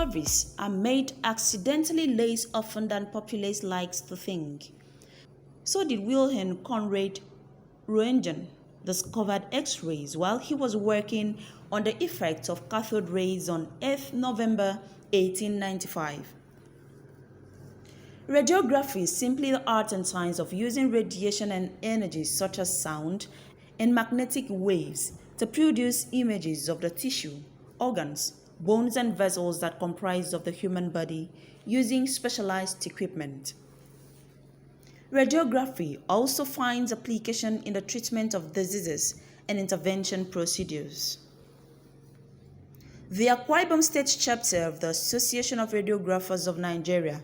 discoveries are made accidentally less often than populace likes to think. So did Wilhelm Conrad Roentgen discovered X-rays while he was working on the effects of cathode rays on 8 November 1895. Radiography is simply the art and science of using radiation and energies such as sound and magnetic waves to produce images of the tissue, organs, bones and vessels that comprise of the human body using specialized equipment. Radiography also finds application in the treatment of diseases and intervention procedures. The Akwa Ibom State chapter of the Association of Radiographers of Nigeria,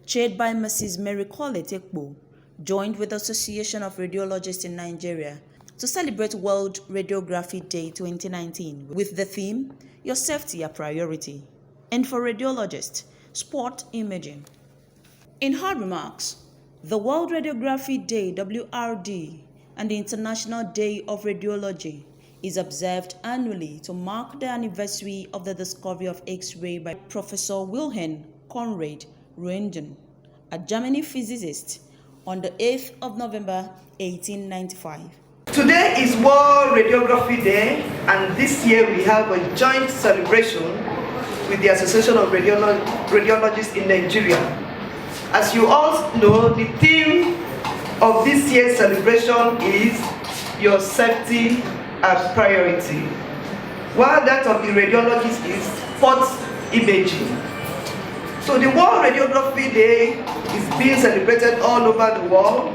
chaired by Mrs. Mary Collett Ekpo, joined with the Association of Radiologists in Nigeria to celebrate World Radiography Day 2019 with the theme, Your Safety a Priority, and for radiologists, Sport Imaging. In her remarks, the World Radiography Day WRD and the International Day of Radiology is observed annually to mark the anniversary of the discovery of X-ray by Professor Wilhelm Conrad Roentgen, a German physicist, on the 8th of November 1895. Today is World Radiography Day, and this year we have a joint celebration with the Association of Radiologists in Nigeria. As you all know, the theme of this year's celebration is Your Safety a Priority, while that of the radiologists is Sport Imaging. So the World Radiography Day is being celebrated all over the world,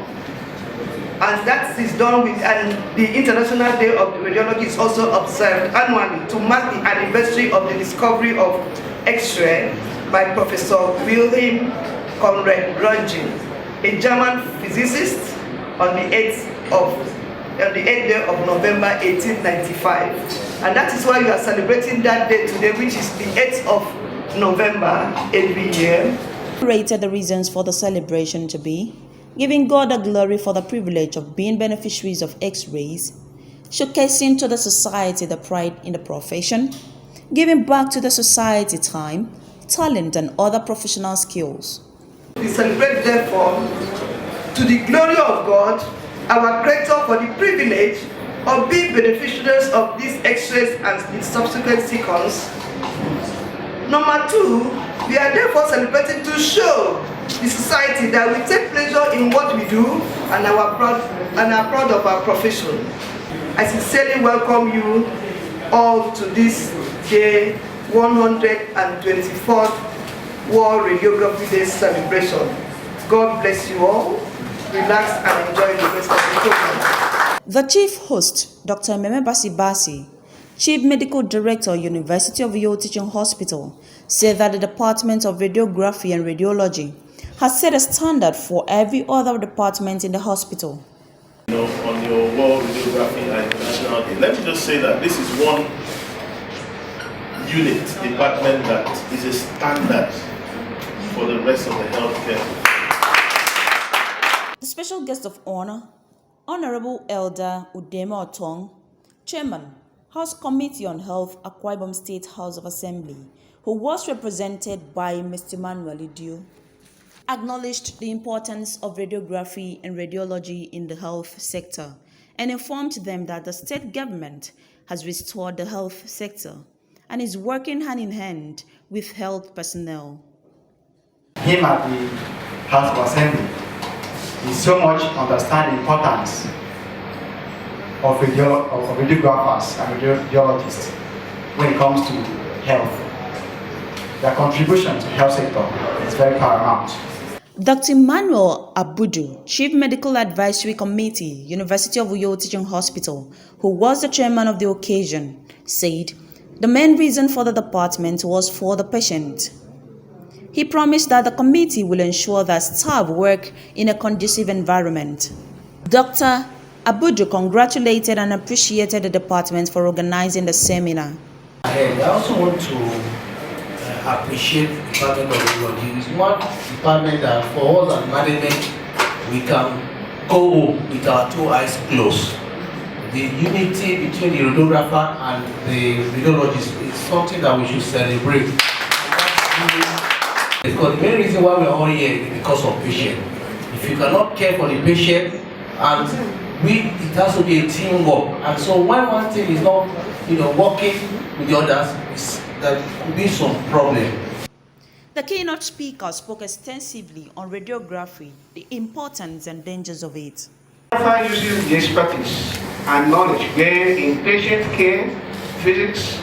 and that is done with, and the International Day of Radiology is also observed annually to mark the anniversary of the discovery of X-ray by Professor Wilhelm Conrad Roentgen, a German physicist, on the 8th day of November 1895. And that is why we are celebrating that day today, which is the 8th of November every year. Rated the reasons for the celebration to be giving God the glory for the privilege of being beneficiaries of X-rays, showcasing to the society the pride in the profession, giving back to the society time, talent, and other professional skills. We celebrate, therefore, to the glory of God, our Creator, for the privilege of being beneficiaries of these X-rays and its subsequent sequence. Number two, we are therefore celebrating to show the society that we take pleasure in what we do and are proud of our profession. I sincerely welcome you all to this day 124th World Radiography Day celebration. God bless you all. Relax and enjoy the rest of the program. The chief host, Dr. Meme Basi, Chief Medical Director, University of Uyo Teaching Hospital, said that the Department of Radiography and Radiology has set a standard for every other department in the hospital. On your World Radiography and International Day, let me just say that this is one department that is a standard for the rest of the healthcare. The special guest of honor, Honorable Elder Udeme Otong, Chairman, House Committee on Health, Akwa Ibom State House of Assembly, who was represented by Mr. Manuel Idiu, acknowledged the importance of radiography and radiology in the health sector and informed them that the state government has restored the health sector and is working hand in hand with health personnel. Him at the House of Assembly is so much understand the importance of radiographers and radiologists when it comes to health. Their contribution to health sector is very paramount. Dr. Emmanuel Abudu, Chief Medical Advisory Committee, University of Uyo Teaching Hospital, who was the chairman of the occasion, said the main reason for the department was for the patient. He promised that the committee will ensure that staff work in a conducive environment. Dr. Abudu congratulated and appreciated the department for organizing the seminar. I also want to appreciate the Department of Radiology. It's one department that for us as management, we can go with our two eyes closed. The unity between the radiographer and the radiologist is something that we should celebrate. Because the main reason why we are all here is because of patient. If you cannot care for the patient, and it has to be a teamwork. And so when one thing is not, working with the others, there could be some problem. The keynote speaker spoke extensively on radiography, the importance and dangers of it. Radiographer uses the expertise and knowledge gained in patient care, physics,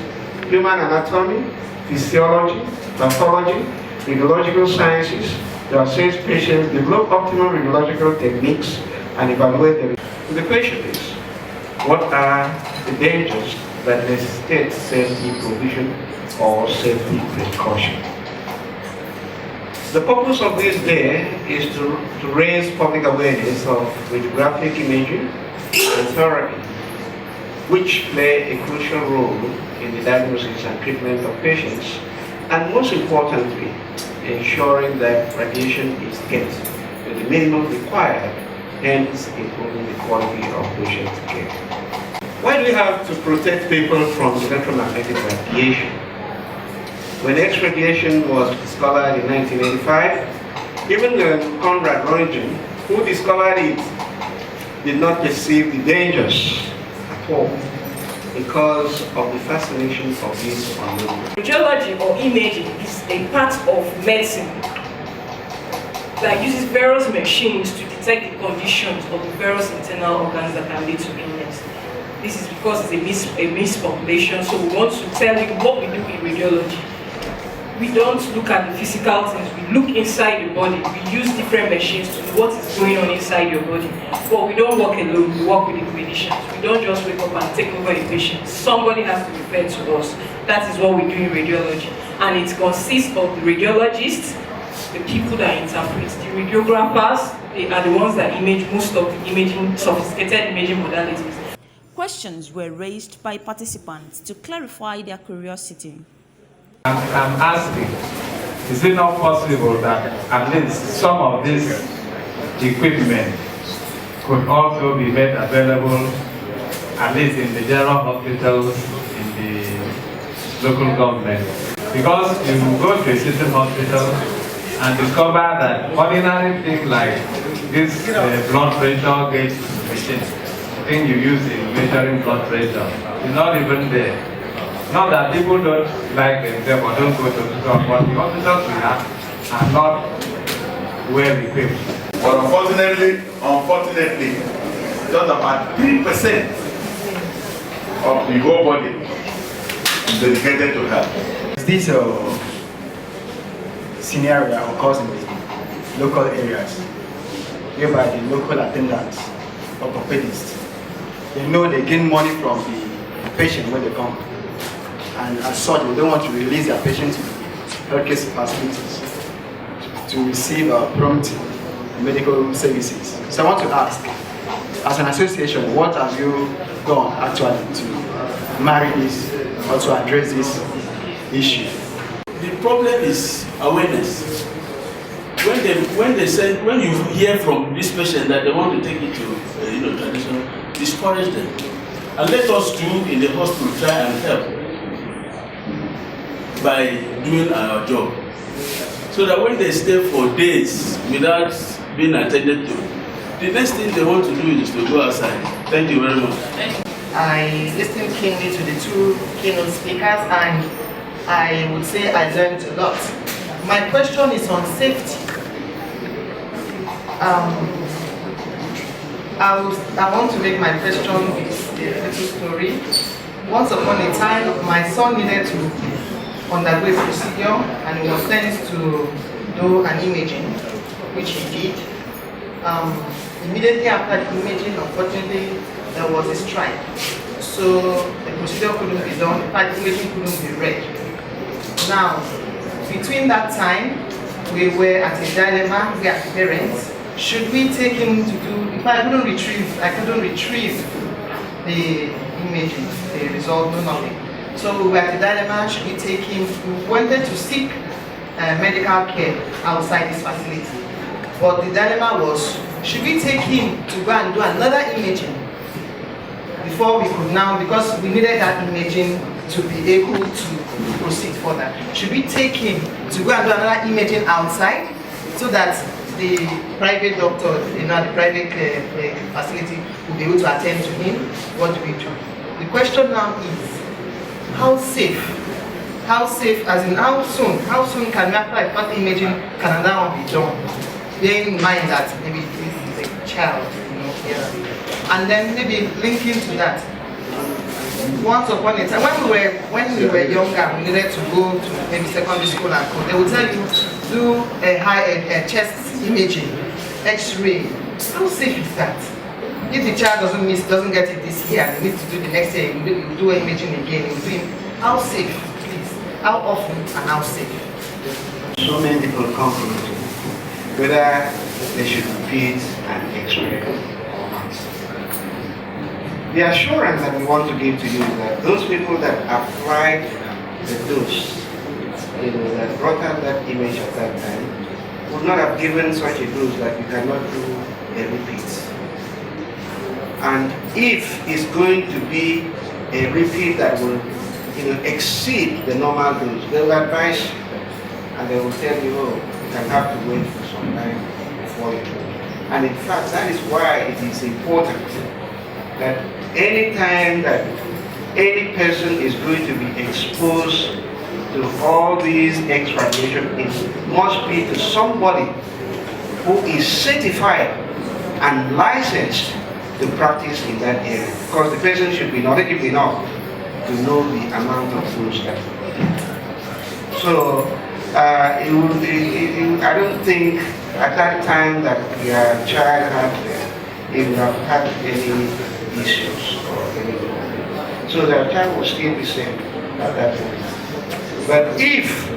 human anatomy, physiology, pathology, radiological sciences to assess patients, develop optimal radiological techniques, and evaluate the patient is. What are the dangers that necessitate safety provision or safety precaution? The purpose of this day is to raise public awareness of radiographic imaging and therapy, which play a crucial role in the diagnosis and treatment of patients, and most importantly, ensuring that radiation is kept to the minimum required, hence improving the quality of patient care. Why do we have to protect people from electromagnetic radiation? When X-radiation was discovered in 1985, even Conrad Roentgen, who discovered it, did not perceive the dangers at all because of the fascination of this unknown. Radiology or imaging is a part of medicine that uses various machines to detect the conditions of the various internal organs that can lead to illness. This is because it's a mispopulation, so we want to tell you what we do in radiology. We don't look at the physical things, we look inside the body. We use different machines to know what is going on inside your body. But we don't work alone, we work with the clinicians. We don't just wake up and take over a patient. Somebody has to refer to us. That is what we do in radiology. And it consists of the radiologists, the people that interpret, the radiographers. They are the ones that image most of the imaging, sophisticated imaging modalities. Questions were raised by participants to clarify their curiosity. I'm asking, is it not possible that at least some of this equipment could also be made available, at least in the general hospitals, in the local government? Because you go to a certain hospital and discover that ordinary things like this blood pressure gauge machine, the thing you use in measuring blood pressure, is not even there. Not that people don't like themselves or don't go to the hospital, but the hospitals we have are not well equipped. But unfortunately, just about 3% of the whole body is dedicated to health. This scenario occurs in the local areas, whereby the local attendants or orthopedists, they know they gain money from the patient when they come. And as such, they don't want to release their patients to healthcare facilities to receive prompt medical services. So I want to ask, as an association, what have you done actually to marry this or to address this issue? The problem is awareness. When you hear from this patient that they want to take it to traditional, discourage them, and let us do in the hospital try and help by doing our job, so that when they stay for days without being attended to, the next thing they want to do is to go outside. Thank you very much. I listened keenly to the two keynote speakers, and I would say I learned a lot. My question is on safety. I want to make my question with a little story. Once upon a time, my son needed to undergo a procedure, and he was sent to do an imaging, which he did. Immediately after the imaging, unfortunately, there was a strike. So the procedure couldn't be done, in fact, the imaging couldn't be read. Now, between that time, we were at a dilemma, we as parents. Should we take him to do, if I couldn't retrieve the imaging, the result, no nothing. So we were at a dilemma, should we take him? We wanted to seek medical care outside this facility. But the dilemma was, should we take him to go and do another imaging before we could now, because we needed that imaging to be able to proceed further? Should we take him to go and do another imaging outside so that the private doctor, the private facility will be able to attend to him? What do we do? The question now is, how safe, as in how soon can we, after a first imaging, can another one be done? Bearing in mind that maybe this is a child, and then maybe linking to that. Once upon a time, when we were younger, we needed to go to maybe secondary school and college. They would tell you do a chest imaging, X-ray. How safe is that? If the child doesn't get it this year, and needs to do the next year, you do imaging again. How safe, please? How often and how safe? So many people come from it, whether they should repeat an X-ray or not. The assurance that we want to give to you is that those people that applied the dose, that brought out that image at that time, would not have given such a dose that you cannot do a repeat. And if it's going to be a repeat that will exceed the normal dose, they will advise you and they will tell you, oh, you can have to wait for some time before you do. And in fact, that is why it is important that any time that any person is going to be exposed to all these X-radiation, it must be to somebody who is certified and licensed to practice in that area, because the person should be knowledgeable enough to know the amount of dose that. So I don't think at that time that your child had, he would have had any issues or anything. So the child will still be safe at that point. But if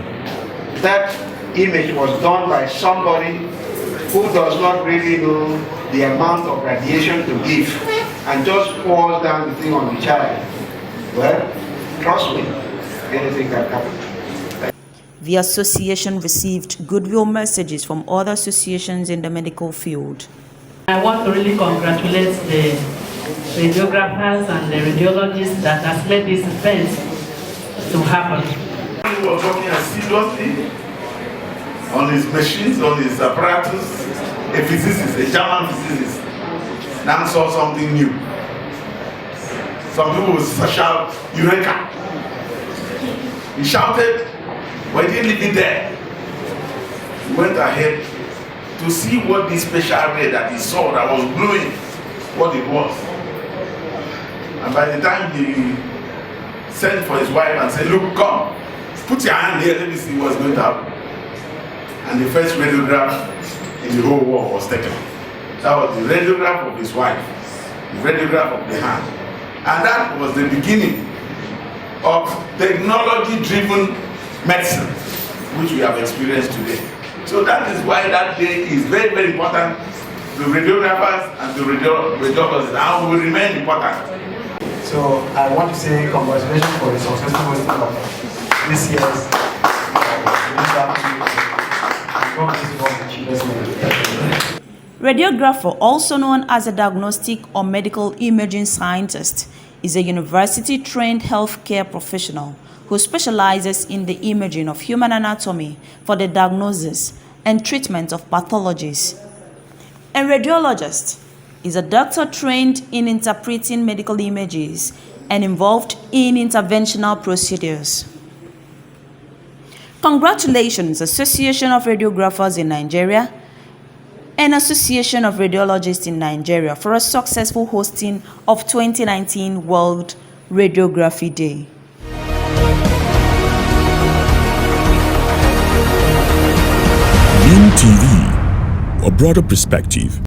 that image was done by somebody who does not really know the amount of radiation to give and just pours down the thing on the child, well, trust me, anything can happen. The association received goodwill messages from other associations in the medical field. I want to really congratulate the radiographers and the radiologists that has led this event to happen. He was working assiduously on his machines, on his apparatus. A physicist, a German physicist, now saw something new. Some people will shout, Eureka! He shouted, but he didn't leave it there. He went ahead to see what this special ray that he saw that was glowing, what it was. And by the time he sent for his wife and said, look, come, put your hand here, let me see what's going to happen. And the first radiograph in the whole world was taken. That was the radiograph of his wife, the radiograph of the hand. And that was the beginning of technology-driven medicine, which we have experienced today. So that is why that day is very, very important to radiographers and to radiologists, and will remain important. So I want to say congratulations for the successful hosting of this year's Radiographer, also known as a diagnostic or medical imaging scientist, is a university-trained healthcare professional who specializes in the imaging of human anatomy for the diagnosis and treatment of pathologies. A radiologist is a doctor trained in interpreting medical images and involved in interventional procedures. Congratulations, Association of Radiographers in Nigeria and Association of Radiologists in Nigeria, for a successful hosting of 2019 World Radiography Day. TV, a broader perspective.